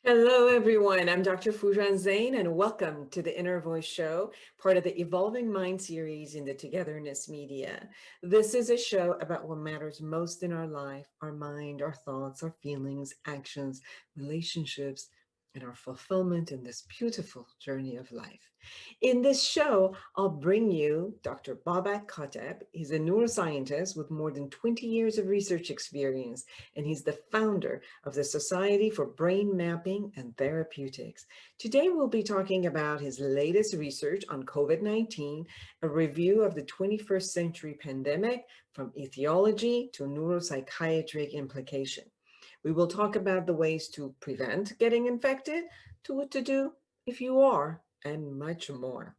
Hello, everyone. I'm Dr. Foojan Zeine, and welcome to the Inner Voice Show, part of the Evolving Mind series in the Togetherness Media. This is a show about what matters most in our life, our mind, our thoughts, our feelings, actions, relationships, and our fulfillment in this beautiful journey of life. In this show, I'll bring you Dr. Babak Kateb. He's a neuroscientist with more than 20 years of research experience, and he's the founder of the Society for Brain Mapping and Therapeutics. Today, we'll be talking about his latest research on COVID-19, a review of the 21st century pandemic from etiology to neuropsychiatric implication. We will talk about the ways to prevent getting infected, to what to do if you are, and much more.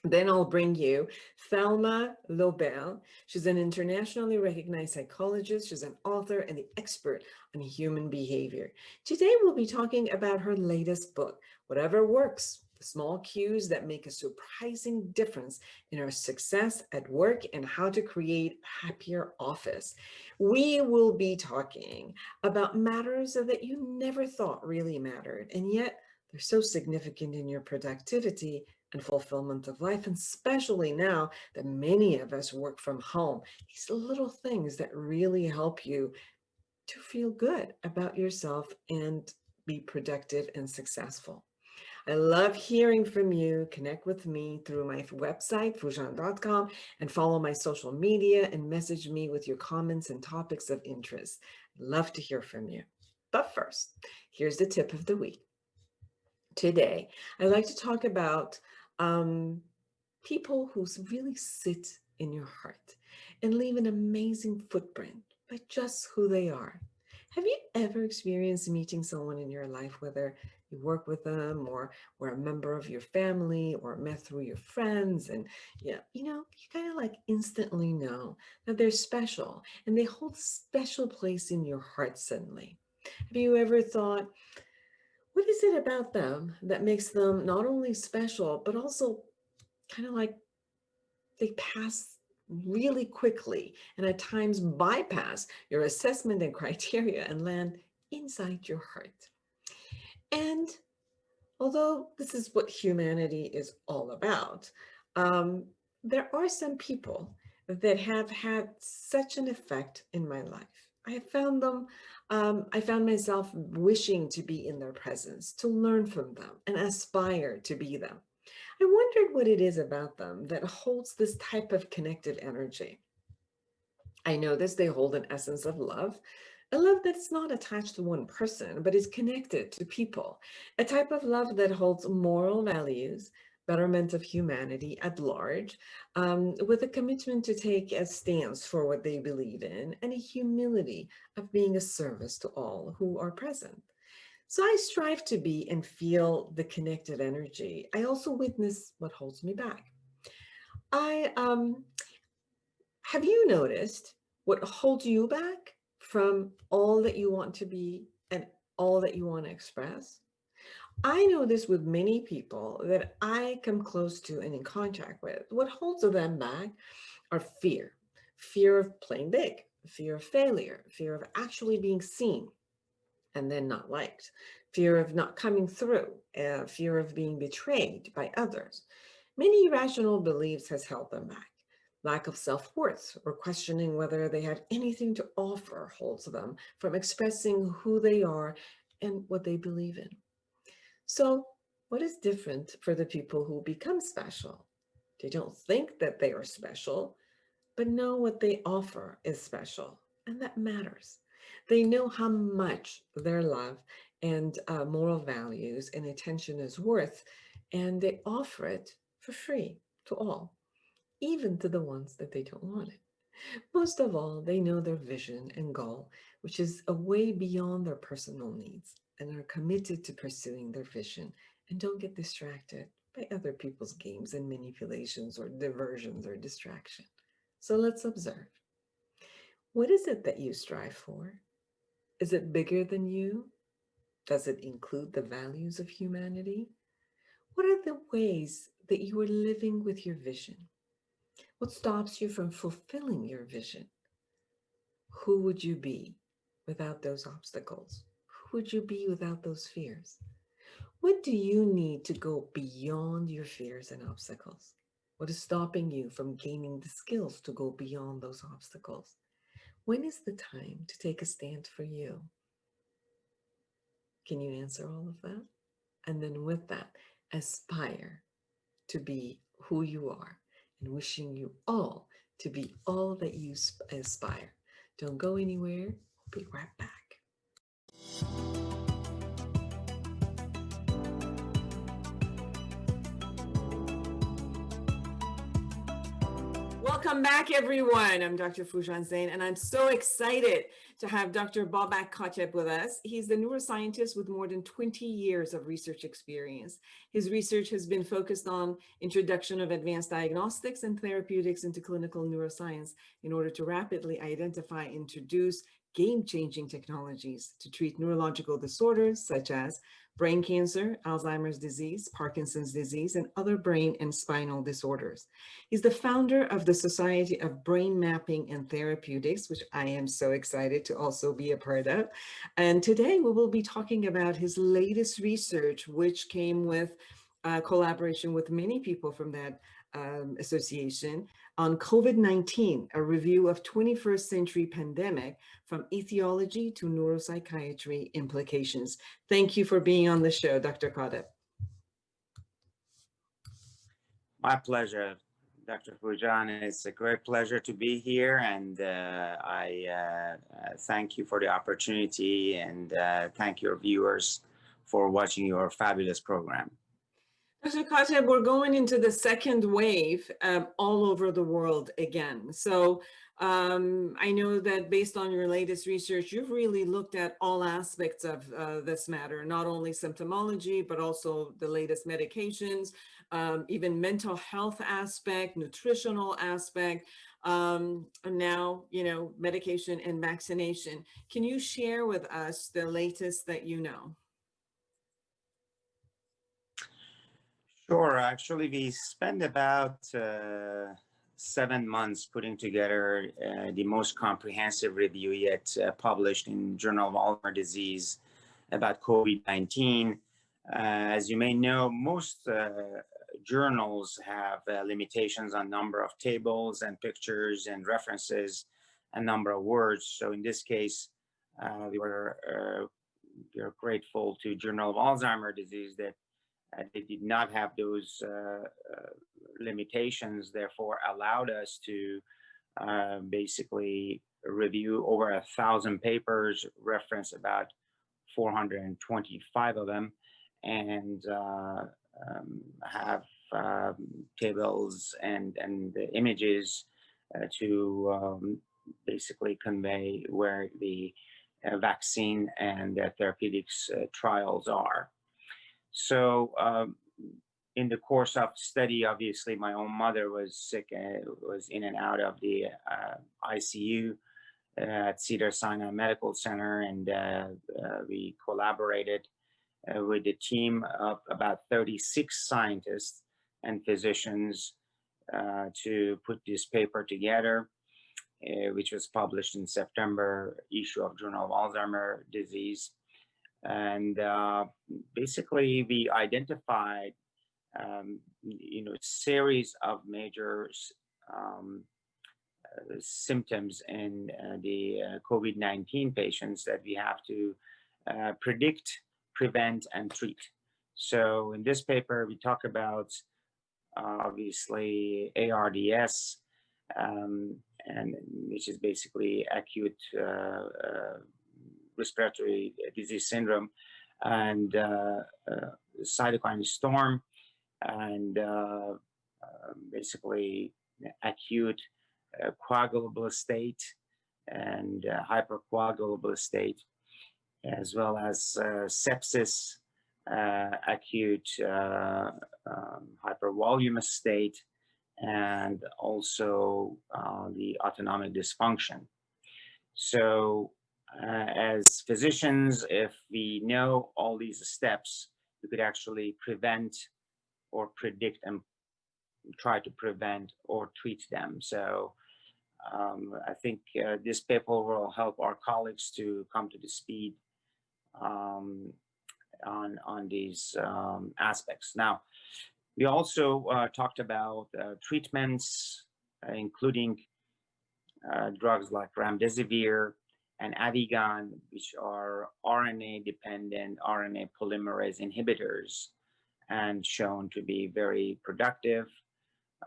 Then I'll bring you Thalma Lobel. She's an internationally recognized psychologist. She's an author and the expert on human behavior. Today, we'll be talking about her latest book, Whatever Works, the small cues that make a surprising difference in our success at work and how to create a happier office. We will be talking about matters that you never thought really mattered, and yet they're so significant in your productivity and fulfillment of life, and especially now that many of us work from home. These little things that really help you to feel good about yourself and be productive and successful. I love hearing from you. Connect with me through my website, Foojan.com, and follow my social media and message me with your comments and topics of interest. I'd love to hear from you. But first, here's the tip of the week. Today, I'd like to talk about um, people who really sit in your heart and leave an amazing footprint by just who they are. Have you ever experienced meeting someone in your life, whether you work with them or were a member of your family or met through your friends, and yeah, you kind of like instantly know that they're special and they hold a special place in your heart suddenly? Have you ever thought, what is it about them that makes them not only special, but also kind of like they pass really quickly and at times bypass your assessment and criteria and land inside your heart? And although this is what humanity is all about, um, there are some people that have had such an effect in my life. I found myself wishing to be in their presence, to learn from them, and aspire to be them. I wondered what it is about them that holds this type of connected energy. I noticed they hold an essence of love, a love that's not attached to one person, but is connected to people, a type of love that holds moral values, betterment of humanity at large, with a commitment to take a stance for what they believe in, and a humility of being a service to all who are present. So I strive to be and feel the connected energy. I also witness what holds me back. I Have you noticed what holds you back from all that you want to be and all that you want to express? I know this with many people that I come close to and in contact with. What holds them back are fear of playing big, fear of failure, fear of actually being seen and then not liked, fear of not coming through, fear of being betrayed by others. Many irrational beliefs has held them back. Lack of self-worth or questioning whether they have anything to offer holds them from expressing who they are and what they believe in. So, what is different for the people who become special? They don't think that they are special, but know what they offer is special, and that matters. They know how much their love and moral values and attention is worth, and they offer it for free to all, even to the ones that they don't want it. Most of all, they know their vision and goal, which is a way beyond their personal needs, and are committed to pursuing their vision and don't get distracted by other people's games and manipulations or diversions or distraction. So let's observe. What is it that you strive for? Is it bigger than you? Does it include the values of humanity? What are the ways that you are living with your vision? What stops you from fulfilling your vision? Who would you be without those obstacles? would you be without those fears? What do you need to go beyond your fears and obstacles? What is stopping you from gaining the skills to go beyond those obstacles? When is the time to take a stand for you? Can you answer all of that? And then with that, aspire to be who you are, and wishing you all to be all that you aspire. Don't go anywhere. We'll be right back. Welcome back, everyone. I'm Dr. Foojan Zeine, and I'm so excited to have Dr. Babak Kateb with us. He's the neuroscientist with more than 20 years of research experience. His research has been focused on introduction of advanced diagnostics and therapeutics into clinical neuroscience in order to rapidly identify and introduce game-changing technologies to treat neurological disorders such as brain cancer, Alzheimer's disease, Parkinson's disease, and other brain and spinal disorders. He's the founder of the Society of Brain Mapping and Therapeutics, which I am so excited to also be a part of. And today we will be talking about his latest research, which came with collaboration with many people from that association on COVID-19, a review of 21st century pandemic from etiology to neuropsychiatry implications. Thank you for being on the show, Dr. Kateb. My pleasure, Dr. Foojan. It's a great pleasure to be here, and I thank you for the opportunity, and thank your viewers for watching your fabulous program. Dr. Kateb, we're going into the second wave all over the world again. So I know that based on your latest research, you've really looked at all aspects of this matter, not only symptomology, but also the latest medications, even mental health aspect, nutritional aspect, and now, medication and vaccination. Can you share with us the latest that you know? Sure. Actually, we spent about 7 months putting together the most comprehensive review yet published in Journal of Alzheimer's Disease about COVID-19. As you may know, most journals have limitations on number of tables and pictures and references and number of words. So in this case, we were grateful to Journal of Alzheimer's Disease that they did not have those limitations, therefore allowed us to basically review over 1,000 papers, reference about 425 of them, and have tables and the images to basically convey where the vaccine and therapeutics trials are. So in the course of study, obviously, my own mother was sick and was in and out of the ICU at Cedars-Sinai Medical Center, and we collaborated with a team of about 36 scientists and physicians to put this paper together, which was published in September issue of Journal of Alzheimer's Disease. And basically, we identified, series of major symptoms in the COVID-19 patients that we have to predict, prevent, and treat. So in this paper, we talk about obviously ARDS, and which is basically acute respiratory disease syndrome, and cytokine storm, and basically acute coagulable state and hypercoagulable state, as well as sepsis, acute hypervoluminous state, and also the autonomic dysfunction. So as physicians, if we know all these steps, we could actually prevent or predict and try to prevent or treat them. So I think this paper will help our colleagues to come to the speed um, on these aspects. Now, we also talked about treatments, including drugs like remdesivir and Avigan, which are RNA-dependent RNA polymerase inhibitors and shown to be very productive.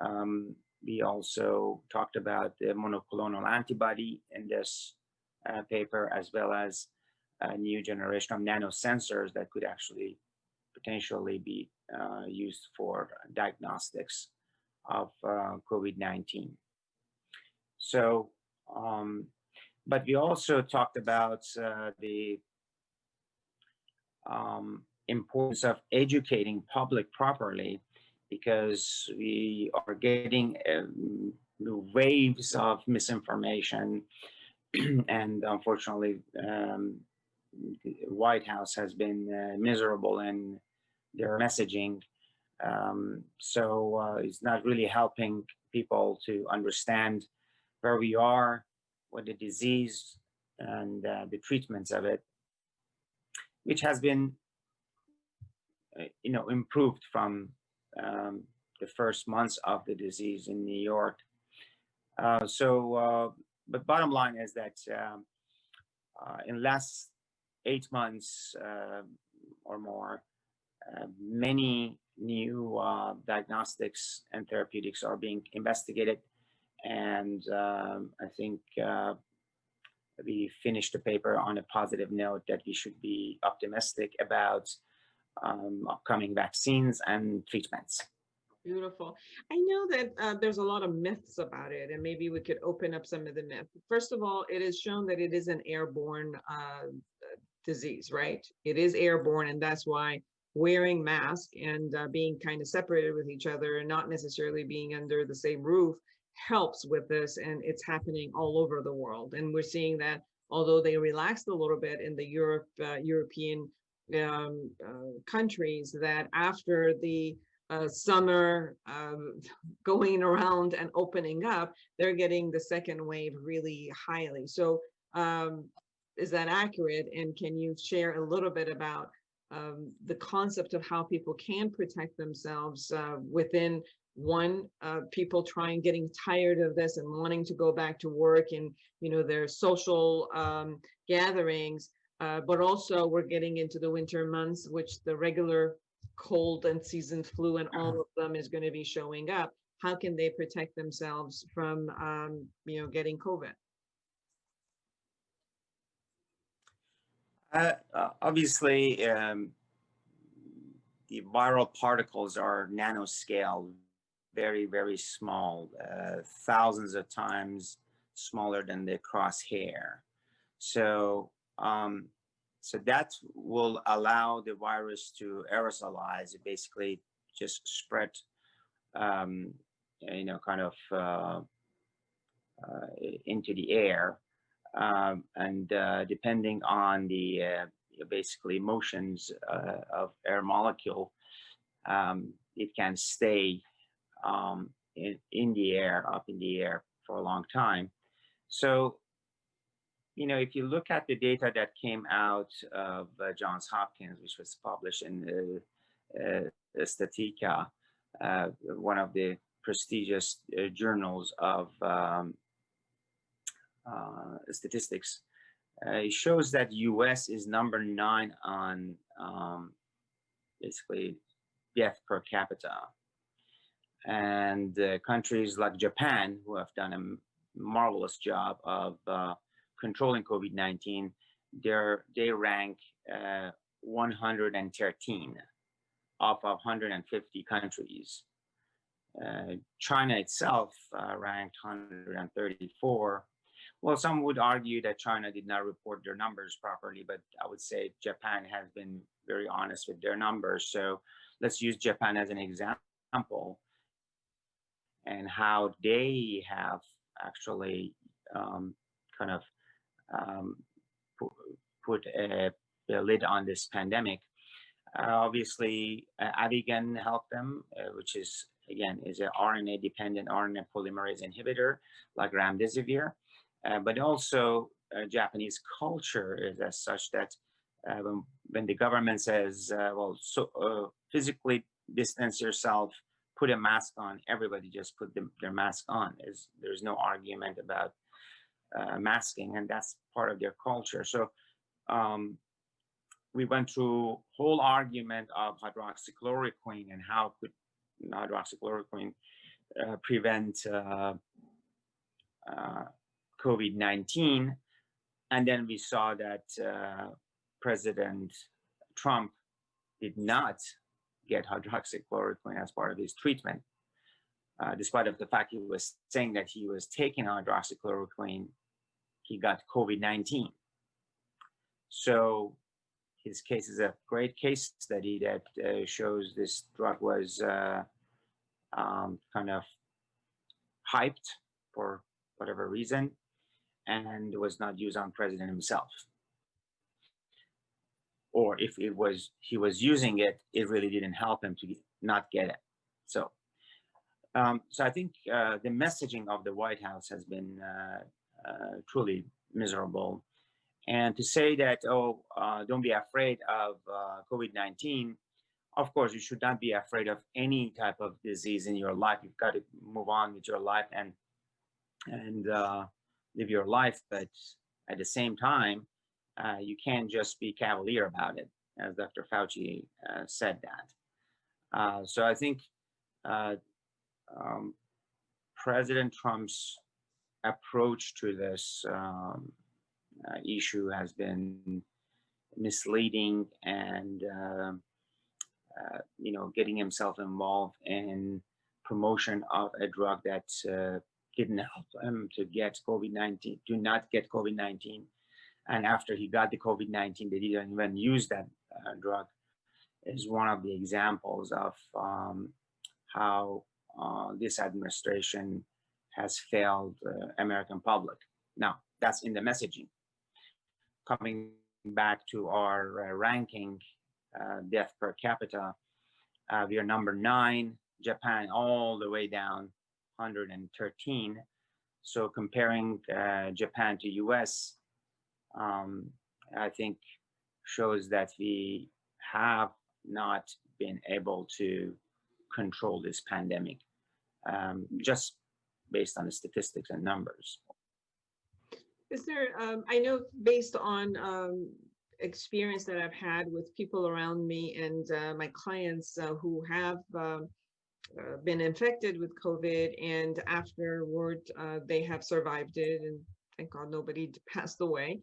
Um, we also talked about the monoclonal antibody in this paper, as well as a new generation of nanosensors that could actually potentially be used for diagnostics of COVID-19. So, but we also talked about the importance of educating public properly, because we are getting waves of misinformation, and unfortunately, the White House has been miserable in their messaging. So it's not really helping people to understand where we are with the disease and the treatments of it, which has been, improved from the first months of the disease in New York. But bottom line is that in last 8 months or more, many new diagnostics and therapeutics are being investigated, and I think we finished the paper on a positive note that we should be optimistic about upcoming vaccines and treatments. Beautiful. I know that there's a lot of myths about it, and maybe we could open up some of the myths. First of all, it is shown that it is an airborne disease, right? It is airborne, and that's why wearing masks and being kind of separated with each other and not necessarily being under the same roof helps with this, and it's happening all over the world. And we're seeing that although they relaxed a little bit in the European countries, that after the summer going around and opening up, they're getting the second wave really highly. So is that accurate? And can you share a little bit about the concept of how people can protect themselves within people getting tired of this and wanting to go back to work and their social gatherings, but also we're getting into the winter months, which the regular cold and season flu and all of them is going to be showing up. How can they protect themselves from getting COVID? Obviously, the viral particles are nanoscale, very, very small, thousands of times smaller than the crosshair. So, so that will allow the virus to aerosolize, basically just spread, kind of into the air. And depending on the basically motions of air molecule, it can stay in the air, up in the air for a long time. So, if you look at the data that came out of Johns Hopkins, which was published in Statica, one of the prestigious journals of statistics, it shows that US is number 9 on basically death per capita. And countries like Japan, who have done a marvelous job of controlling COVID-19, they rank 113 off of 150 countries. China itself ranked 134. Well, some would argue that China did not report their numbers properly, but I would say Japan has been very honest with their numbers. So let's use Japan as an example, and how they have actually kind of put a lid on this pandemic. Obviously, Avigan helped them, which is an RNA-dependent RNA polymerase inhibitor like remdesivir. But also Japanese culture is as such that when the government says, well, so physically distance yourself, put a mask on, everybody just put their mask on. There's no argument about masking, and that's part of their culture. So we went through whole argument of hydroxychloroquine and how could hydroxychloroquine prevent COVID-19. And then we saw that President Trump did not get hydroxychloroquine as part of his treatment. Despite of the fact he was saying that he was taking hydroxychloroquine, he got COVID-19. So his case is a great case study that shows this drug was kind of hyped for whatever reason and was not used on president himself. Or if he was using it, it really didn't help him to not get it. So I think the messaging of the White House has been truly miserable. And to say that, don't be afraid of COVID-19, of course, you should not be afraid of any type of disease in your life. You've got to move on with your life and live your life. But at the same time, you can't just be cavalier about it, as Dr. Fauci said that. So I think President Trump's approach to this issue has been misleading and getting himself involved in promotion of a drug that didn't help him to get COVID-19, do not get COVID-19. And after he got the COVID-19, they didn't even use that drug, is one of the examples of how this administration has failed American public. Now, that's in the messaging. Coming back to our ranking, death per capita, we are number 9, Japan all the way down, 113. So comparing Japan to US, I think shows that we have not been able to control this pandemic, just based on the statistics and numbers. Is there, I know based on experience that I've had with people around me and my clients who have been infected with COVID, and afterward they have survived it, and thank God nobody passed away.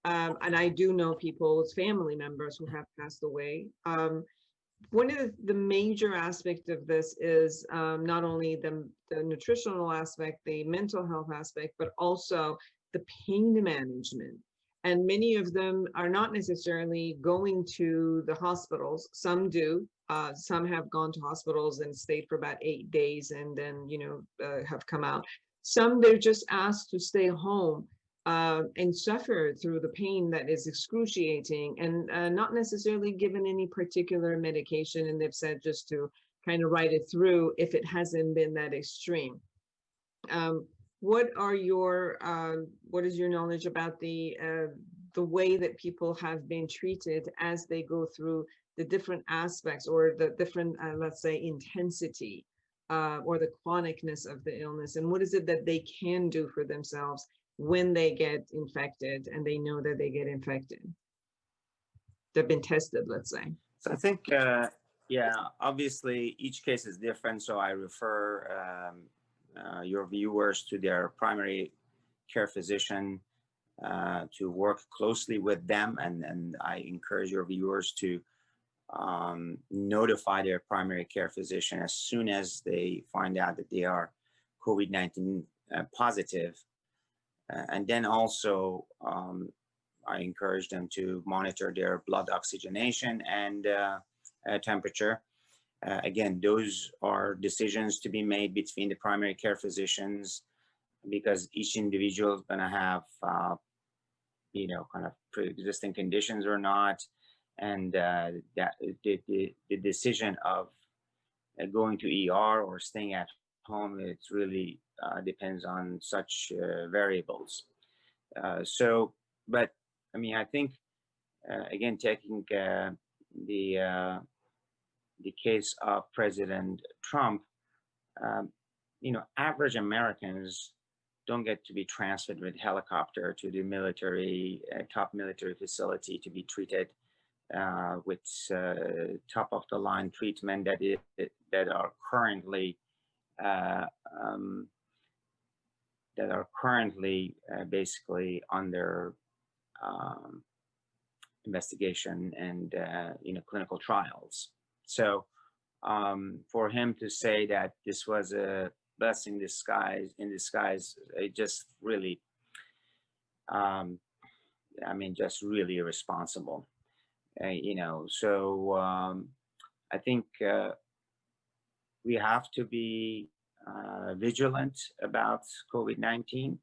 And I do know people's family members who have passed away. One of the major aspects of this is not only the nutritional aspect, the mental health aspect, but also the pain management. And many of them are not necessarily going to the hospitals. Some do. Some have gone to hospitals and stayed for about 8 days and then, have come out. Some, they're just asked to stay home and suffer through the pain that is excruciating, and not necessarily given any particular medication. And they've said just to kind of ride it through if it hasn't been that extreme. What is your knowledge about the way that people have been treated as they go through the different aspects or the different, let's say, intensity or the chronicness of the illness? And what is it that they can do for themselves when they get infected and they know that they get infected? They've been tested, let's say. So I think, obviously each case is different. So I refer your viewers to their primary care physician to work closely with them. And I encourage your viewers to notify their primary care physician as soon as they find out that they are COVID-19 positive. And then also, I encourage them to monitor their blood oxygenation and temperature. Again, those are decisions to be made between the primary care physicians, because each individual is going to have, kind of pre-existing conditions or not. And that the decision of going to ER or staying at home, it really depends on such variables. But I mean, I think again, taking the case of President Trump, um, average Americans don't get to be transferred with helicopter to the military, top military facility to be treated with top of the line treatment that are currently uh, um, basically under um, investigation and clinical trials. So for him to say that this was a blessing in disguise, it just really, um, just really irresponsible. So I think we have to be vigilant about COVID-19.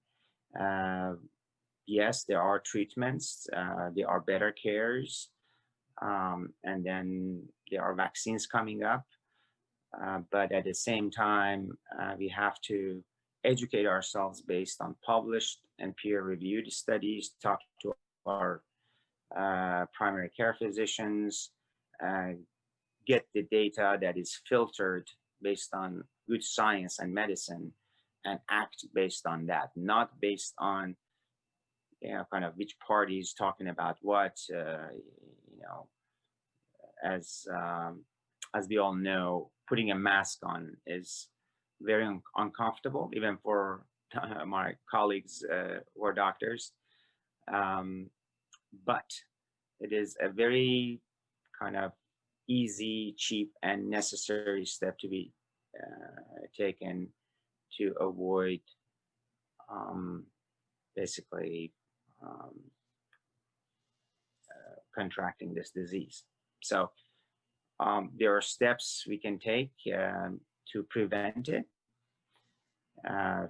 Uh, yes, there are treatments, there are better cares, and then there are vaccines coming up. But at the same time, we have to educate ourselves based on published and peer-reviewed studies, talk to our primary care physicians, uh, get the data that is filtered based on good science and medicine, and act based on that, not based on kind of which party is talking about what. You know, as we all know, putting a mask on is very uncomfortable, even for my colleagues who are doctors. Um, but it is a very kind of easy, cheap, and necessary step to be taken to avoid um, basically um, contracting this disease. So there are steps we can take to prevent it,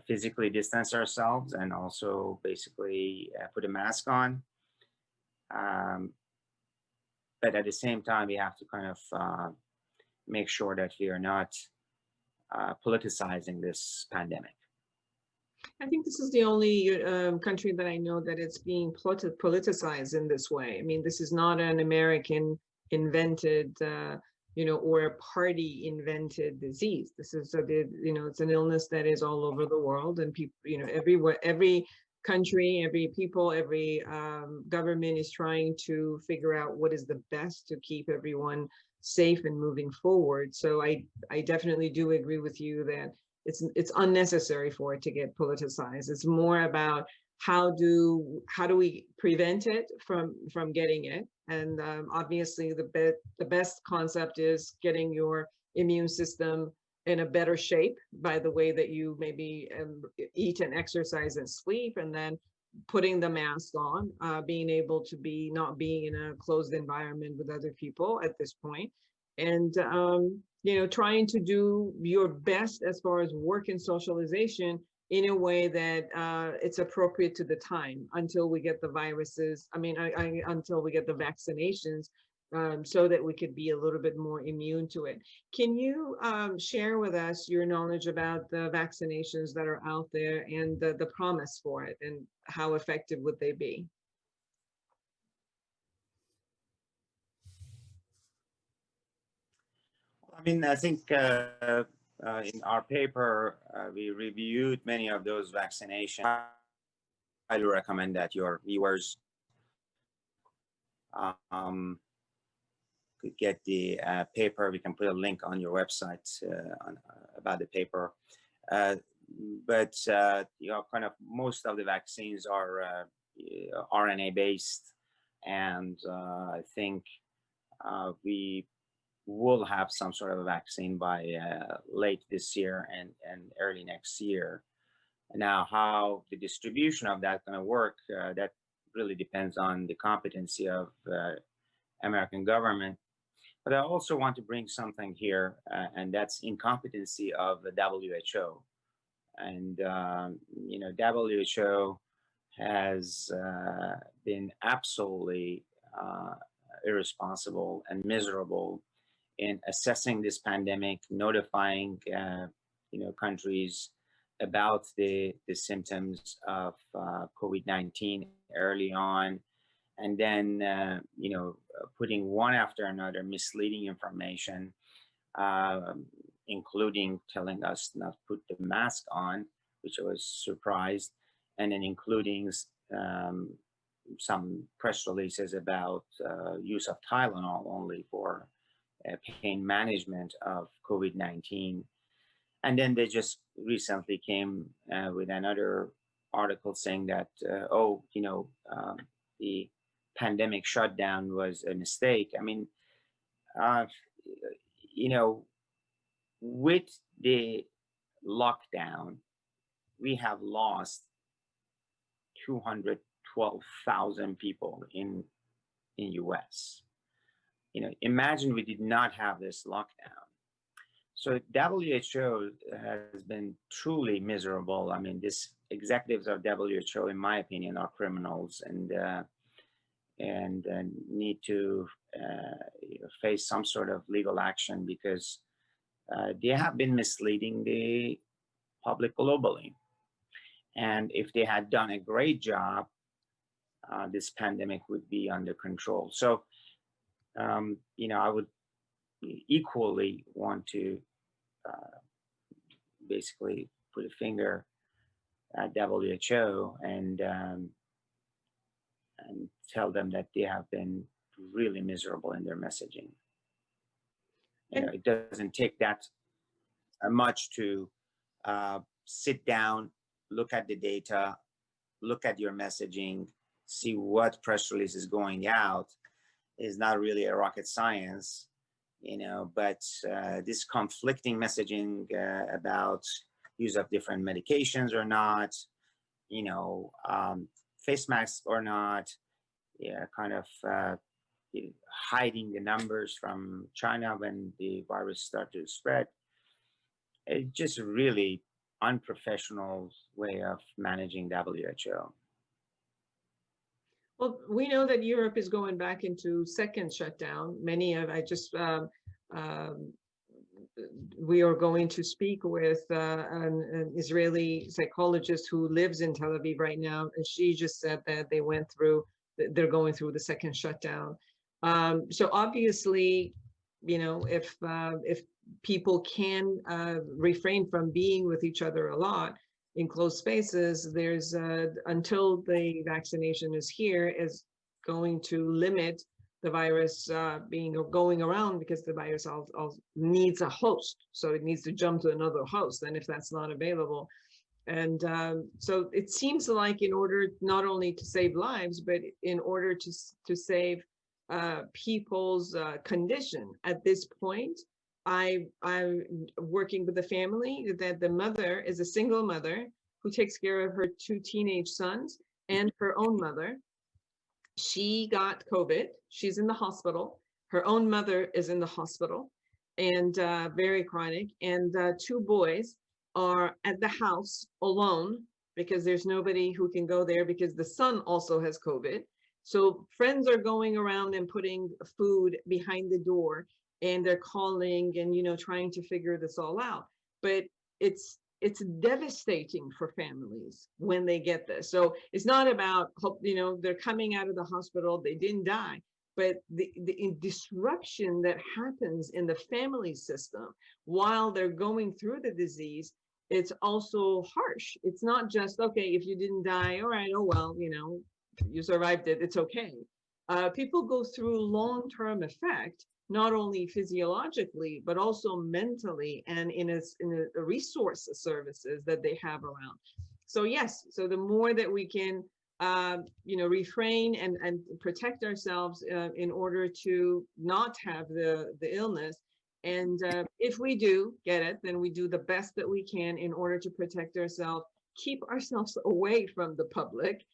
physically distance ourselves, and also basically put a mask on. Um, but at the same time, we have to kind of make sure that we are not politicizing this pandemic. I think this is the only country that I know that it's being politicized in this way. I mean, this is not an American invented, or a party invented disease. This is it's an illness that is all over the world, and people, everywhere, every country, every people, every government is trying to figure out what is the best to keep everyone safe and moving forward. So I definitely do agree with you that it's unnecessary for it to get politicized. It's more about how do we prevent it from getting it, and obviously the best concept is getting your immune system in a better shape by the way that you maybe eat and exercise and sleep, and then putting the mask on, being able to be not being in a closed environment with other people at this point, and trying to do your best as far as work and socialization in a way that it's appropriate to the time until we get the viruses. Until we get the vaccinations, so that we could be a little bit more immune to it. Can you share with us your knowledge about the vaccinations that are out there and the promise for it, and how effective would they be? I think in our paper, we reviewed many of those vaccinations. I highly recommend that your viewers could get the paper. We can put a link on your website about the paper. But kind of most of the vaccines are RNA based, and I think we will have some sort of a vaccine by late this year and early next year. Now, how the distribution of that going to work, that really depends on the competency of American government. But I also want to bring something here, and that's incompetency of the WHO. And WHO has been absolutely irresponsible and miserable in assessing this pandemic, notifying countries about the symptoms of COVID-19 early on, and then putting one after another misleading information, including telling us not to put the mask on, which I was surprised, and then including um, some press releases about use of Tylenol only for pain management of COVID-19. And then they just recently came with another article saying that, the pandemic shutdown was a mistake. I mean, uh, you know, with the lockdown, we have lost 212,000 people in US. Imagine we did not have this lockdown. So WHO has been truly miserable. I mean, these executives of WHO, in my opinion, are criminals and need to face some sort of legal action because they have been misleading the public globally. And if they had done a great job, this pandemic would be under control. So, I would equally want to basically put a finger at WHO and tell them that they have been really miserable in their messaging. It doesn't take that much to sit down, look at the data, look at your messaging, see what press release is going out. Is not really a rocket science, but this conflicting messaging about use of different medications or not, face masks or not, kind of hiding the numbers from China when the virus started to spread. It's just a really unprofessional way of managing WHO. Well, we know that Europe is going back into second shutdown. We are going to speak with an Israeli psychologist who lives in Tel Aviv right now, and she just said that they're going through the second shutdown. So obviously, if people can refrain from being with each other a lot in closed spaces, there's until the vaccination is here, is going to limit the virus going around, because the virus needs a host. So it needs to jump to another host. And if that's not available, and so it seems like in order not only to save lives, but in order to save people's condition at this point, I'm working with a family that the mother is a single mother who takes care of her two teenage sons and her own mother. She got COVID. She's in the hospital. Her own mother is in the hospital, and very chronic. And two boys are at the house alone because there's nobody who can go there because the son also has COVID. So friends are going around and putting food behind the door, and they're calling and trying to figure this all out. But it's devastating for families when they get this. So it's not about they're coming out of the hospital, they didn't die, but the disruption that happens in the family system while they're going through the disease, it's also harsh. It's not just, okay, if you didn't die, all right, oh well, you survived it, it's okay. People go through long-term effect, not only physiologically, but also mentally, and in a resource services that they have around. So yes, so the more that we can, refrain and protect ourselves in order to not have the illness. And if we do get it, then we do the best that we can in order to protect ourselves, keep ourselves away from the public,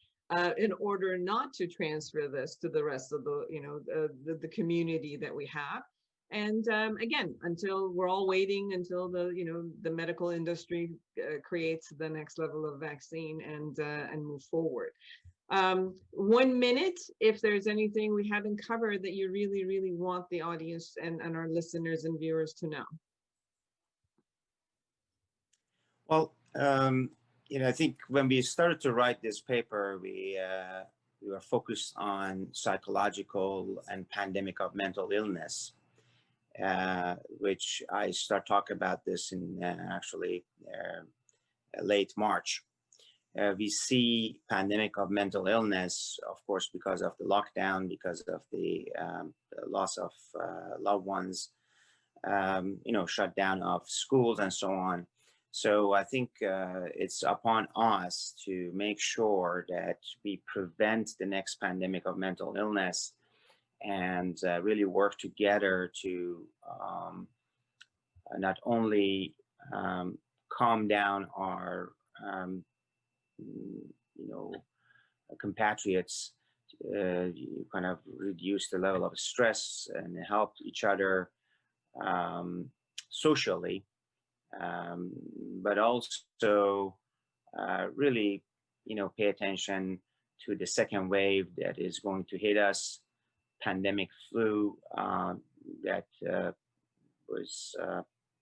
in order not to transfer this to the rest of the community that we have. And again, until we're all waiting until the medical industry creates the next level of vaccine and move forward. 1 minute, if there's anything we haven't covered that you really, really want the audience and our listeners and viewers to know. Well, I think when we started to write this paper, we we were focused on psychological and pandemic of mental illness, which I start talking about this in actually late March. We see pandemic of mental illness, of course, because of the lockdown, because of the loss of loved ones, shutdown of schools and so on. So I think it's upon us to make sure that we prevent the next pandemic of mental illness and really work together to not only calm down our compatriots, kind of reduce the level of stress and help each other socially, but also really, pay attention to the second wave that is going to hit us, pandemic flu that was,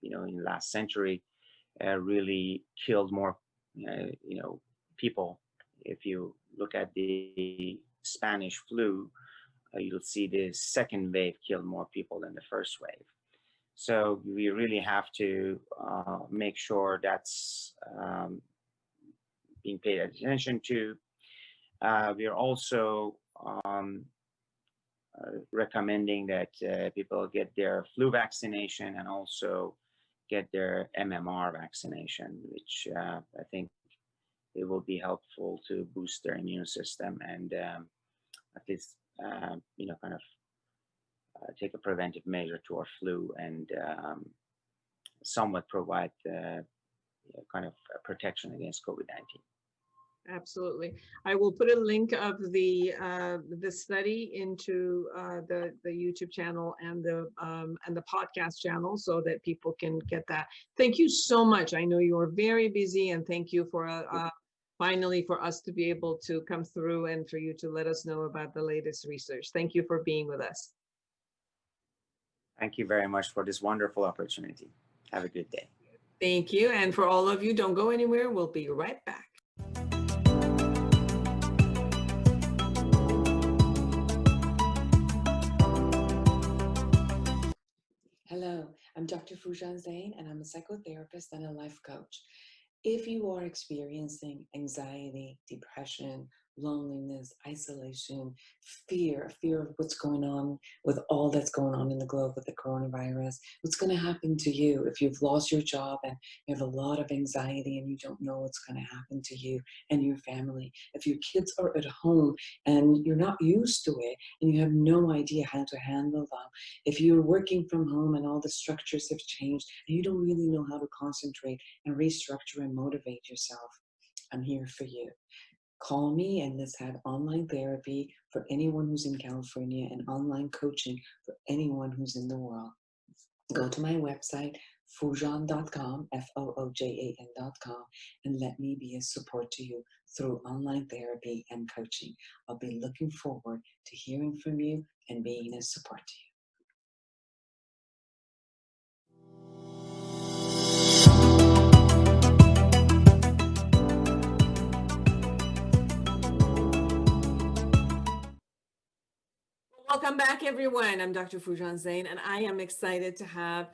in the last century, really killed more, people. If you look at the Spanish flu, you'll see the second wave killed more people than the first wave. So we really have to make sure that's being paid attention to. We are also recommending that people get their flu vaccination and also get their MMR vaccination, which I think it will be helpful to boost their immune system and at least, kind of take a preventive measure to our flu and somewhat provide kind of protection against COVID-19. Absolutely. I will put a link of the study into the YouTube channel and the podcast channel so that people can get that. Thank you so much. I know you are very busy, and thank you for finally for us to be able to come through and for you to let us know about the latest research. Thank you for being with us. Thank you very much for this wonderful opportunity. Have a good day. Thank you. And for all of you, don't go anywhere. We'll be right back. Hello, I'm Dr. Foojan Zeine, and I'm a psychotherapist and a life coach. If you are experiencing anxiety, depression, loneliness, isolation, fear of what's going on with all that's going on in the globe with the coronavirus, what's going to happen to you if you've lost your job and you have a lot of anxiety and you don't know what's going to happen to you and your family, if your kids are at home and you're not used to it and you have no idea how to handle them, if you're working from home and all the structures have changed and you don't really know how to concentrate and restructure and motivate yourself, I'm here for you. Call me and let's have online therapy for anyone who's in California and online coaching for anyone who's in the world. Go to my website, foojan.com, Foojan.com, and let me be a support to you through online therapy and coaching. I'll be looking forward to hearing from you and being a support to you. Welcome back, everyone. I'm Dr. Foojan Zeine, and I am excited to have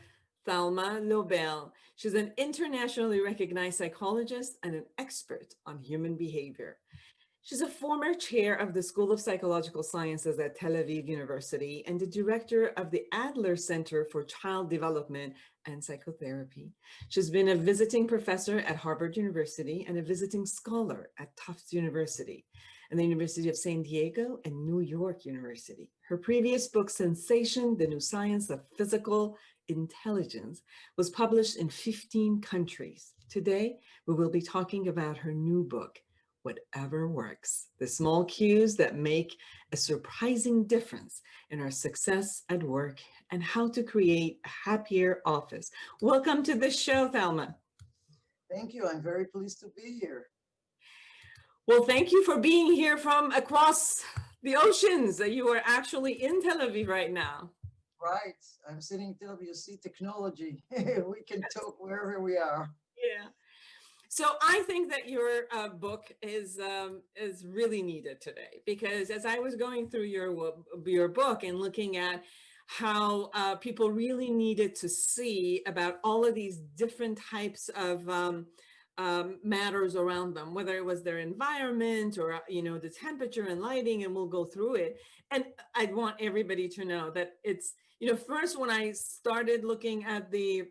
Thalma Lobel. She's an internationally recognized psychologist and an expert on human behavior. She's a former chair of the School of Psychological Sciences at Tel Aviv University and the director of the Adler Center for Child Development and Psychotherapy. She's been a visiting professor at Harvard University and a visiting scholar at Tufts University and the University of San Diego and New York University. Her previous book, Sensation, The New Science of Physical Intelligence, was published in 15 countries. Today, we will be talking about her new book, Whatever Works, the small cues that make a surprising difference in our success at work and how to create a happier office. Welcome to the show, Thalma. Thank you. I'm very pleased to be here. Well, thank you for being here from across the oceans. You are actually in Tel Aviv right now. Right. I'm sitting in Tel Aviv. You see technology. We can talk wherever we are. Yeah. So I think that your book is really needed today, because as I was going through your book and looking at how people really needed to see about all of these different types of matters around them, whether it was their environment or the temperature and lighting, and we'll go through it. And I'd want everybody to know that it's first when I started looking at the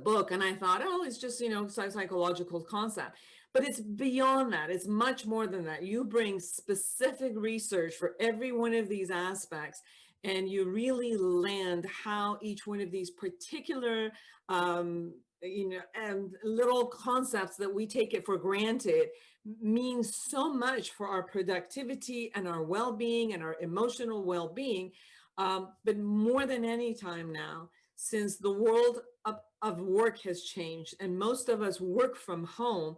book, and I thought, oh, it's just psychological concept, but it's beyond that. It's much more than that. You bring specific research for every one of these aspects, and you really land how each one of these particular and little concepts that we take it for granted means so much for our productivity and our well-being and our emotional well-being. But more than any time now, since the world of work has changed and most of us work from home,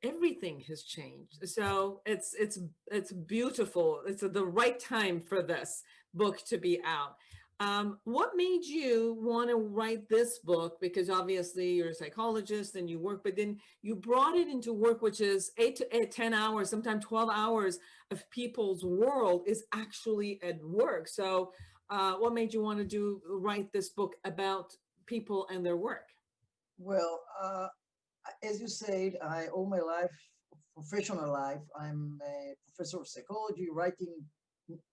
everything has changed. So it's beautiful. It's the right time for this book to be out. What made you want to write this book? Because obviously you're a psychologist and you work, but then you brought it into work, which is 8 to 10 hours, sometimes 12 hours of people's world is actually at work. So what made you want to write this book about people and their work? Well, as you said, all my life, professional life, I'm a professor of psychology, writing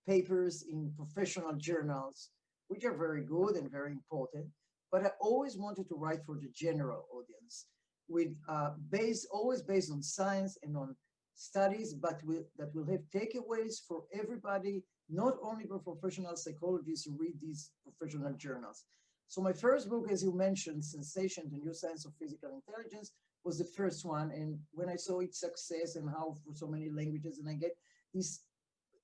papers in professional journals, which are very good and very important. But I always wanted to write for the general audience, with always based on science and on studies, but that will have takeaways for everybody, not only for professional psychologists who read these professional journals. So my first book, as you mentioned, Sensation, the New Science of Physical Intelligence, was the first one. And when I saw its success and how for so many languages, and I get these,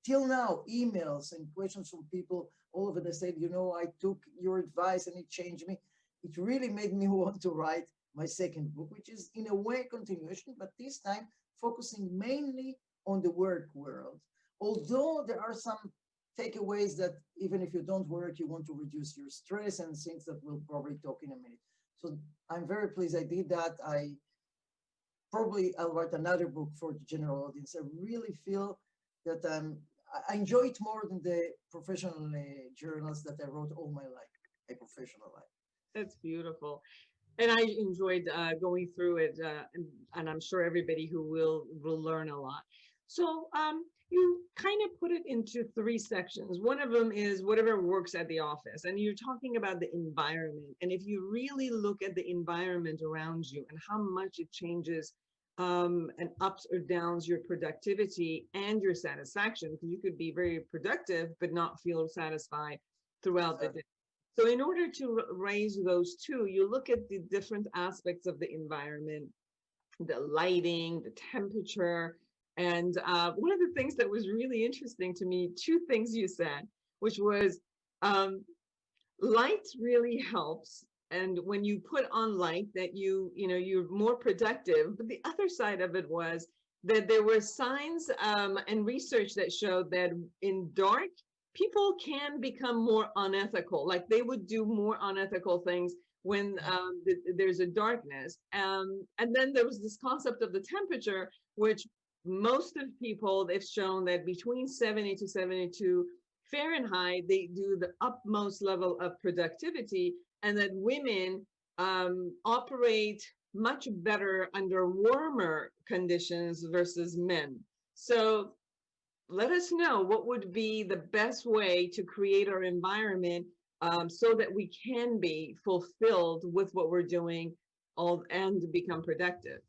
till now, emails and questions from people all over the state, I took your advice and it changed me. It really made me want to write my second book, which is in a way a continuation, but this time focusing mainly on the work world. Although there are some takeaways that even if you don't work, you want to reduce your stress and things that we'll probably talk in a minute. So I'm very pleased I did that. I'll write another book for the general audience. I really feel that I enjoy it more than the professional journals that I wrote all my life, a professional life. That's beautiful. And I enjoyed going through it, and I'm sure everybody who will learn a lot. So you kind of put it into 3 sections. One of them is whatever works at the office, and you're talking about the environment. And if you really look at the environment around you and how much it changes and ups or downs your productivity and your satisfaction, because you could be very productive but not feel satisfied throughout the day. So in order to raise those two, you look at the different aspects of the environment, the lighting, the temperature. And one of the things that was really interesting to me, 2 things you said, which was light really helps. And when you put on light that you're more productive. But the other side of it was that there were signs and research that showed that in dark, people can become more unethical, like they would do more unethical things when there's a darkness. And then there was this concept of the temperature, which most of people, they've shown that between 70 to 72 Fahrenheit, they do the utmost level of productivity, and that women operate much better under warmer conditions versus men. So let us know what would be the best way to create our environment so that we can be fulfilled with what we're doing and become productive.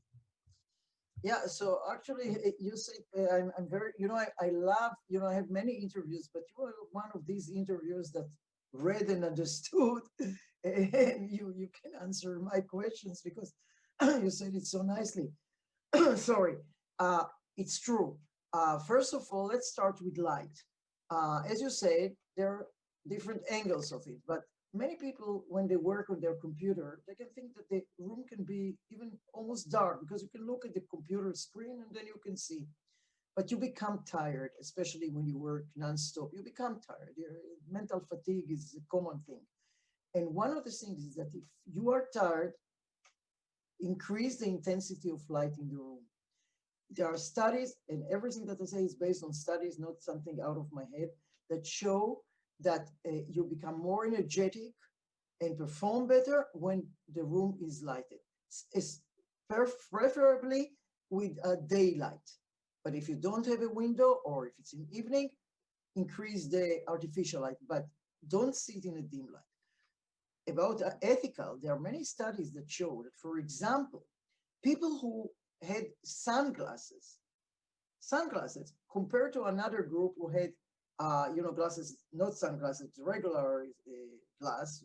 Yeah, so actually, you say I'm very, I love, I have many interviews, but you are one of these interviews that read and understood, and you can answer my questions because you said it so nicely. Sorry, it's true. First of all, let's start with light. As you said, there are different angles of it, but many people, when they work on their computer, they can think that the room can be even almost dark because you can look at the computer screen and then you can see. But you become tired, especially when you work nonstop. You become tired. Your mental fatigue is a common thing. And one of the things is that if you are tired, increase the intensity of light in the room. There are studies, and everything that I say is based on studies, not something out of my head, that show that you become more energetic and perform better when the room is lighted. It's preferably with daylight. But if you don't have a window, or if it's in evening, increase the artificial light, but don't sit in a dim light. About ethical, there are many studies that show that, for example, people who had sunglasses compared to another group who had, glasses, not sunglasses, regular glass,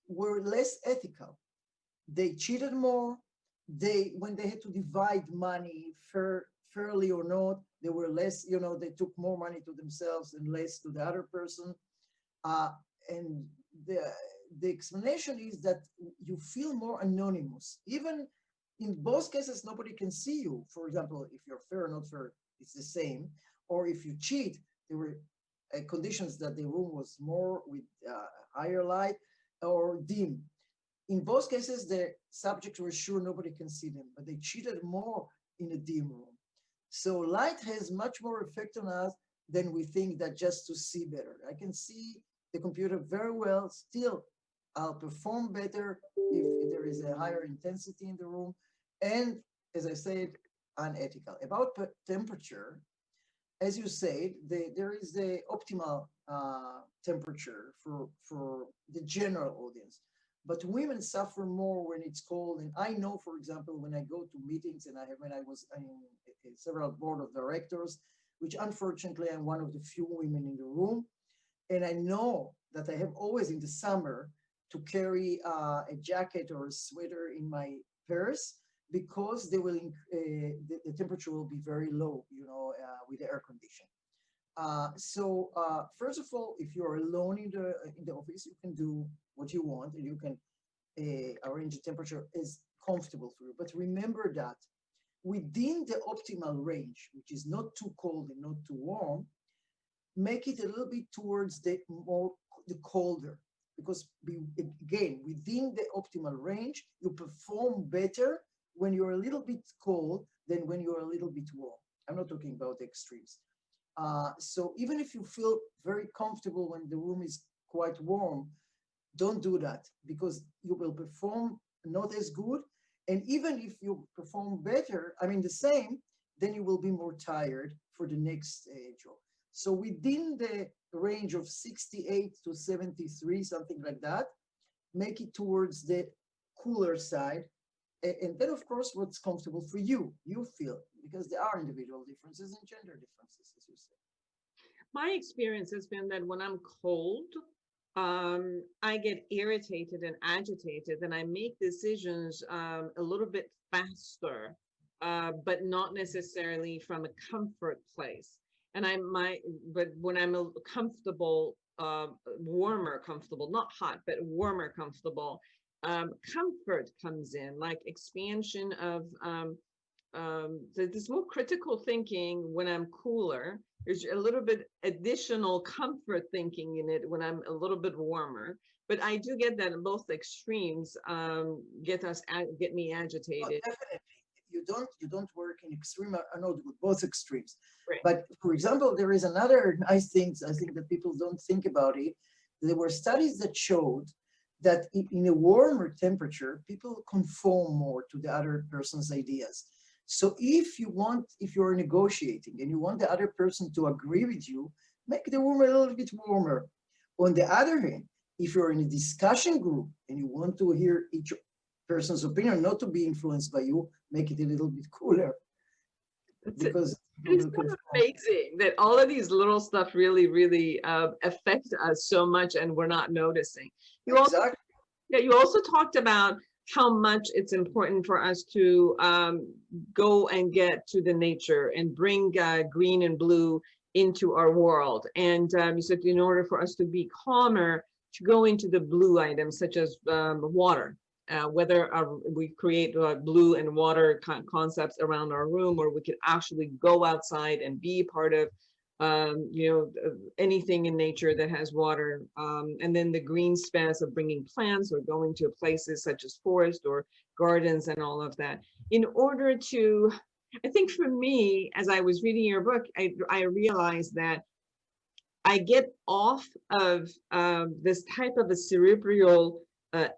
were less ethical. They cheated more. When they had to divide money fairly or not, they were less, they took more money to themselves and less to the other person. And the explanation is that you feel more anonymous. Even in both cases, nobody can see you. For example, if you're fair or not fair, it's the same. Or if you cheat, there were conditions that the room was more with higher light or dim. In both cases, the subjects were sure nobody can see them, but they cheated more in a dim room. So light has much more effect on us than we think, that just to see better. I can see the computer very well, still I'll perform better if there is a higher intensity in the room. And as I said, unethical. About temperature, as you said, there is the optimal temperature for the general audience. But women suffer more when it's cold. And I know, for example, when I go to meetings, and when I was in several board of directors, which unfortunately I'm one of the few women in the room. And I know that I have always in the summer to carry a jacket or a sweater in my purse, because they will the temperature will be very low, with the air condition. So first of all, if you're alone in the office, you can do what you want, and you can arrange the temperature as comfortable for you. But remember that within the optimal range, which is not too cold and not too warm, make it a little bit towards the colder, because again, within the optimal range, you perform better when you're a little bit cold than when you're a little bit warm. I'm not talking about the extremes. So even if you feel very comfortable when the room is quite warm, don't do that, because you will perform not as good. And even if you perform better, the same, then you will be more tired for the next job. So within the range of 68 to 73, something like that, make it towards the cooler side. And then, of course, what's comfortable for you, you feel, because there are individual differences and gender differences, as you say. My experience has been that when I'm cold, I get irritated and agitated, and I make decisions a little bit faster, but not necessarily from a comfort place. And but when I'm comfortable, warmer, comfortable, not hot, but warmer, comfortable, comfort comes in, like expansion of this more critical thinking when I'm cooler. There's a little bit additional comfort thinking in it when I'm a little bit warmer. But I do get that both extremes get me agitated. Oh, definitely. You don't work in extreme, I know both extremes. Right. But for example, there is another nice thing, I think, that people don't think about it. There were studies that showed that in a warmer temperature, people conform more to the other person's ideas. So if you're negotiating and you want the other person to agree with you, make the room a little bit warmer. On the other hand, if you're in a discussion group and you want to hear each person's opinion, not to be influenced by you, make it a little bit cooler. Because it's amazing that all of these little stuff really, really affect us so much, and we're not noticing. You also talked about how much it's important for us to go and get to the nature and bring green and blue into our world. And you said in order for us to be calmer, to go into the blue items such as water. Whether we create blue and water concepts around our room, or we could actually go outside and be part of anything in nature that has water. And then the green space of bringing plants or going to places such as forest or gardens and all of that. In order to, I think for me, as I was reading your book, I realized that I get off of this type of a cerebral,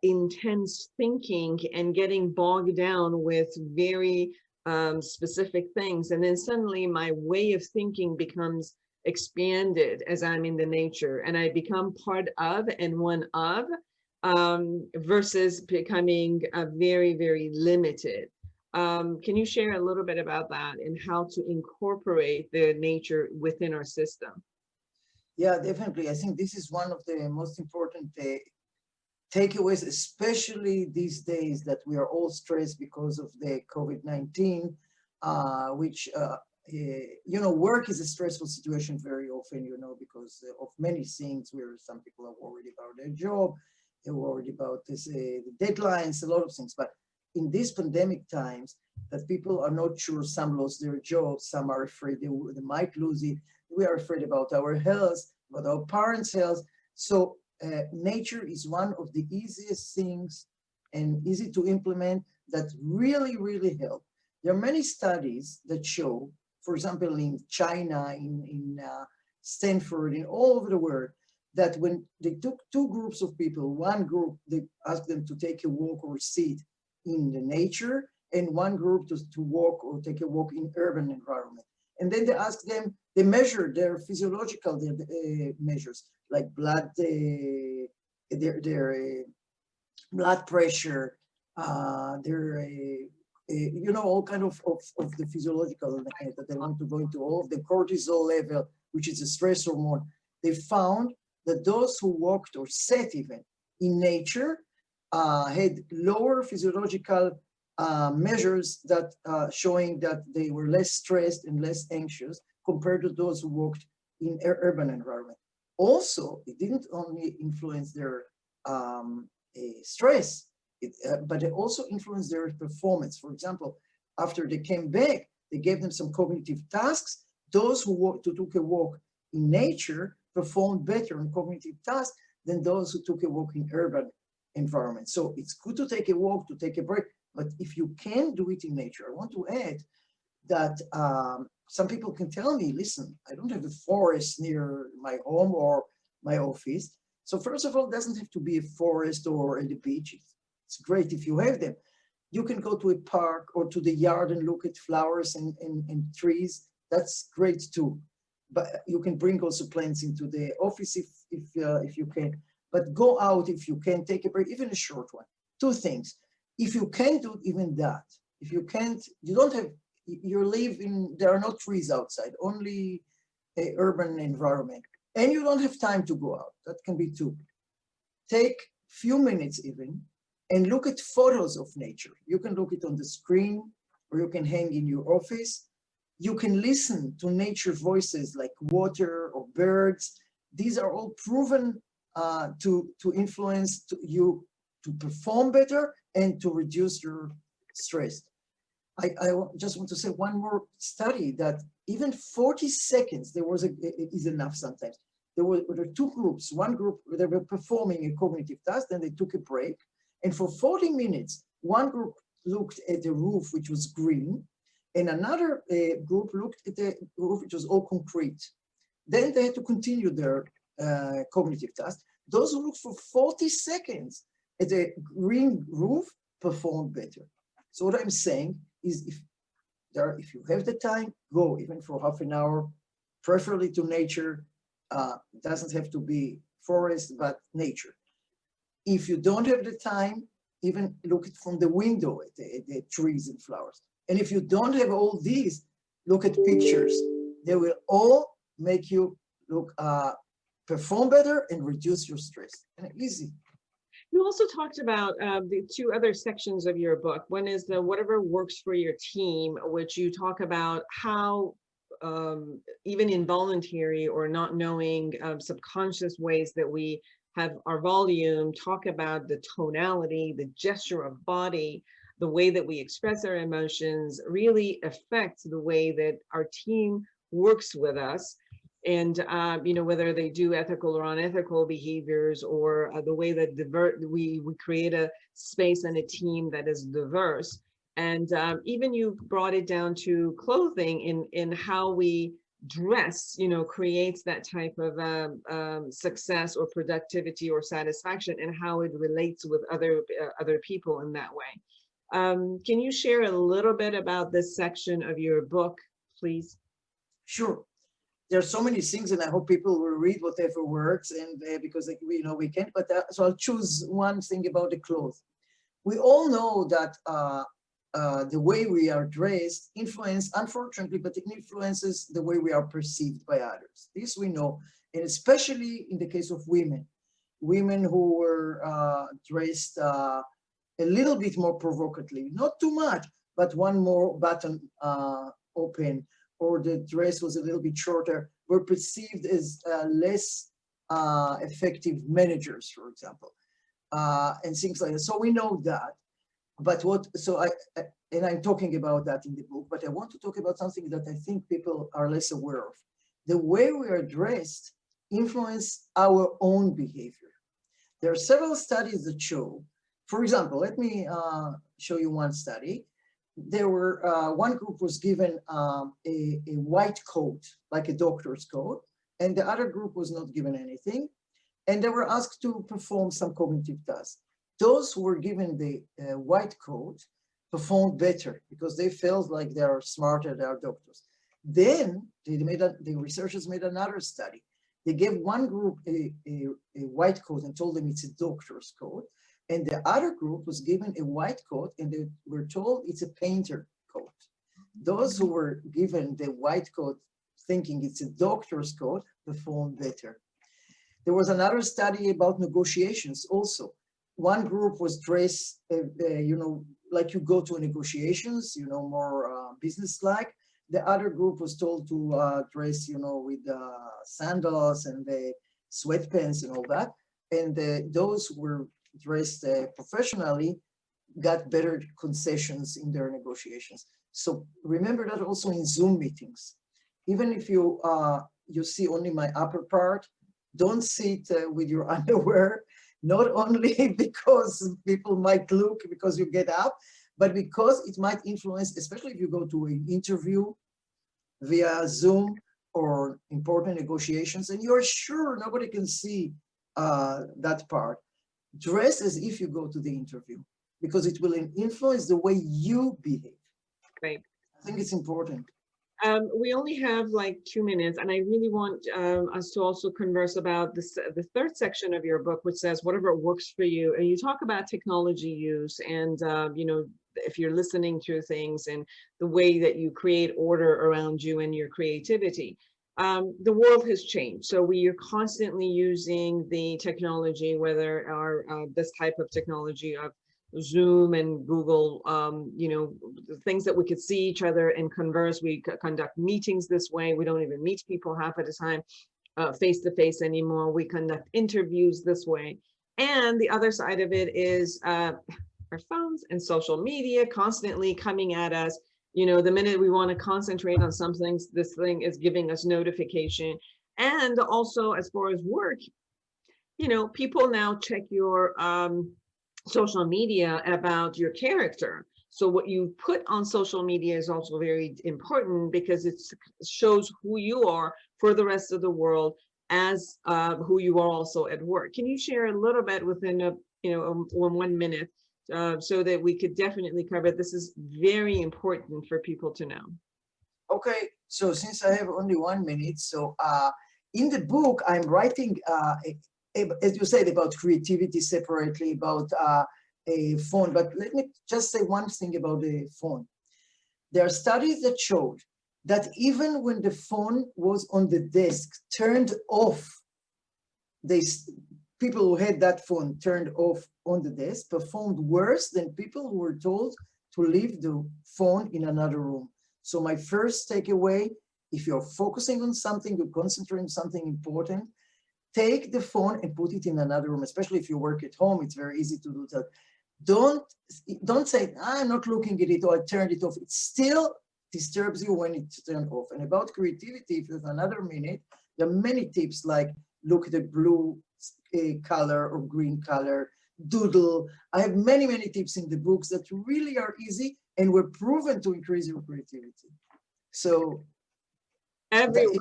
intense thinking and getting bogged down with very specific things. And then suddenly my way of thinking becomes expanded as I'm in the nature, and I become part of and one of, versus becoming very, very limited. Can you share a little bit about that and how to incorporate the nature within our system? Yeah, definitely. I think this is one of the most important takeaways, especially these days that we are all stressed because of the COVID-19, which, work is a stressful situation very often, because of many things where some people are worried about their job, they're worried about the deadlines, a lot of things. But in these pandemic times, that people are not sure, some lost their jobs, some are afraid they might lose it. We are afraid about our health, about our parents' health. So nature is one of the easiest things and easy to implement that really, really help. There are many studies that show, for example, in China, in Stanford, in all over the world, that when they took two groups of people, one group, they asked them to take a walk or sit in the nature, and one group to walk or take a walk in urban environment. And then they asked them, they measured their physiological measures, like blood, their blood pressure, their, all kind of the physiological that they want to go into, all of the cortisol level, which is a stress hormone. They found that those who walked or sat even in nature had lower physiological measures that showing that they were less stressed and less anxious compared to those who walked in urban environment. Also, it didn't only influence their stress, but it also influenced their performance. For example, after they came back, they gave them some cognitive tasks. Those who took a walk in nature performed better in cognitive tasks than those who took a walk in urban environment. So it's good to take a walk, to take a break, but if you can do it in nature, I want to add that some people can tell me, listen, I don't have a forest near my home or my office. So first of all, it doesn't have to be a forest or at the beach. It's great if you have them. You can go to a park or to the yard and look at flowers and trees. That's great too. But you can bring also plants into the office if you can. But go out if you can, take a break, even a short one. Two things. If you can't do even that, if you can't, you don't have, you live in, there are no trees outside, only an urban environment. And you don't have time to go out. That can be too. Take few minutes even and look at photos of nature. You can look it on the screen or you can hang in your office. You can listen to nature voices like water or birds. These are all proven to influence you to perform better and to reduce your stress. I just want to say one more study that even 40 seconds, is enough sometimes. There were two groups. One group, they were performing a cognitive task, then they took a break. And for 40 minutes, one group looked at the roof, which was green, and another group looked at the roof, which was all concrete. Then they had to continue their cognitive task. Those who looked for 40 seconds at the green roof performed better. So what I'm saying is if you have the time, go even for half an hour, preferably to nature. It doesn't have to be forest, but nature. If you don't have the time, even look it from the window at the trees and flowers. And if you don't have all these, look at pictures. They will all make you look, perform better and reduce your stress. And easy. You also talked about the two other sections of your book. One is the whatever works for your team, which you talk about how even involuntary or not knowing subconscious ways that we have our volume, talk about the tonality, the gesture of body, the way that we express our emotions really affects the way that our team works with us. and you know, whether they do ethical or unethical behaviors, or the way that we create a space and a team that is diverse. And even you brought it down to clothing, in how we dress, you know, creates that type of success or productivity or satisfaction, and how it relates with other people in that way. Can you share a little bit about this section of your book, please? Sure. There are so many things, and I hope people will read whatever works, and because we know we can't. But so I'll choose one thing about the clothes. We all know that the way we are dressed unfortunately, but it influences the way we are perceived by others. This we know, and especially in the case of women who were dressed a little bit more provocatively, not too much, but one more button open, or the dress was a little bit shorter, were perceived as less effective managers, for example, and things like that. So we know that. But I'm talking about that in the book, but I want to talk about something that I think people are less aware of. The way we are dressed influence our own behavior. There are several studies that show, for example, let me show you one study. There were, one group was given a white coat, like a doctor's coat, and the other group was not given anything. And they were asked to perform some cognitive tasks. Those who were given the white coat performed better because they felt like they are smarter, they are doctors. Then the researchers made another study. They gave one group a white coat and told them it's a doctor's coat. And the other group was given a white coat and they were told it's a painter coat. Those who were given the white coat thinking it's a doctor's coat performed better. There was another study about negotiations also. One group was dressed, you know, like you go to negotiations, you know, more business-like. The other group was told to dress, you know, with sandals and the sweatpants and all that. And those who were dressed professionally got better concessions in their negotiations. So remember that also in Zoom meetings. Even if you see only my upper part, don't sit with your underwear, not only because people might look because you get up, but because it might influence, especially if you go to an interview via Zoom or important negotiations, and you're sure nobody can see that part. Dress as if you go to the interview, because it will influence the way you behave. Great. I think it's important. We only have like 2 minutes, and I really want us to also converse about the third section of your book, which says whatever works for you. And you talk about technology use, and you know, if you're listening to things and the way that you create order around you and your creativity. The world has changed, so we are constantly using the technology, whether our this type of technology of Zoom and Google, you know, the things that we could see each other and converse. We conduct meetings this way. We don't even meet people half at a time face to face anymore. We conduct interviews this way. And the other side of it is our phones and social media constantly coming at us. You know, the minute we want to concentrate on something, this thing is giving us notification. And also, as far as work, you know, people now check your social media about your character. So what you put on social media is also very important, because it shows who you are for the rest of the world as who you are also at work. Can you share a little bit within a, you know, 1 minute so that we could definitely cover it? This is very important for people to know. Okay, So since I have only 1 minute, so in the book, I'm writing, as you said, about creativity separately, about a phone. But let me just say one thing about the phone. There are studies that showed that even when the phone was on the desk, turned off, people who had that phone turned off on the desk performed worse than people who were told to leave the phone in another room. So my first takeaway, if you're focusing on something, you're concentrating on something important, take the phone and put it in another room, especially if you work at home, it's very easy to do that. Don't say, I'm not looking at it, or I turned it off. It still disturbs you when it's turned off. And about creativity, if there's another minute, There are many tips like look at the blue color or green color, doodle. I have many, many tips in the books that really are easy and were proven to increase your creativity. So Everyone,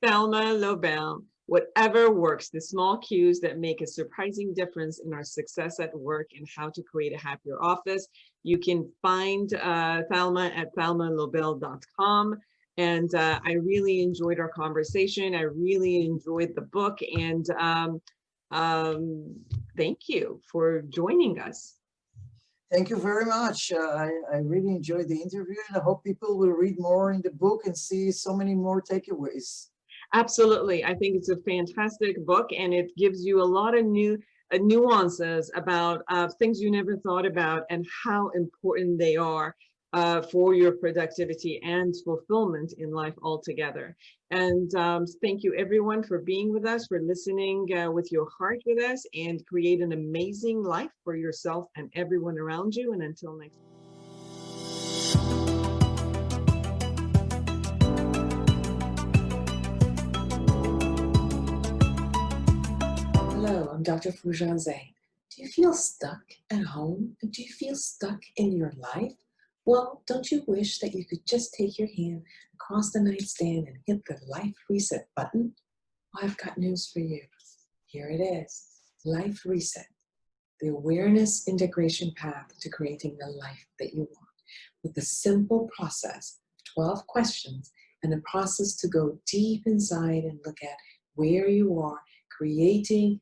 Thalma, Lobel, whatever works, the small cues that make a surprising difference in our success at work and how to create a happier office. You can find Thalma at thalmalobel.com. And I really enjoyed our conversation. I really enjoyed the book. And thank you for joining us. thank you very much. I really enjoyed the interview, and I hope people will read more in the book and see so many more takeaways. Absolutely. I think it's a fantastic book, and it gives you a lot of new nuances about things you never thought about and how important they are for your productivity and fulfillment in life altogether. And thank you everyone for being with us, for listening with your heart with us, and create an amazing life for yourself and everyone around you. And until next time. Hello, I'm Dr. Foojan Zeine. Do you feel stuck at home? Do you feel stuck in your life? Well, don't you wish that you could just take your hand across the nightstand and hit the life reset button? Well, I've got news for you. Here it is, Life Reset, the awareness integration path to creating the life that you want, with the simple process of 12 questions and a process to go deep inside and look at where you are, creating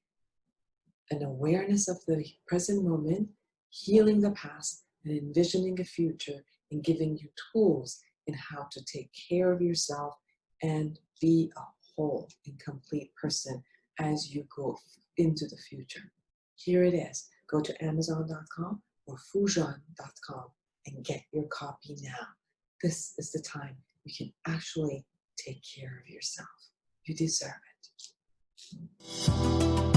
an awareness of the present moment, healing the past, and envisioning a future, and giving you tools in how to take care of yourself and be a whole and complete person as you go into the future. Here it is. Go to Amazon.com or Foojan.com and get your copy now. This is the time you can actually take care of yourself. You deserve it.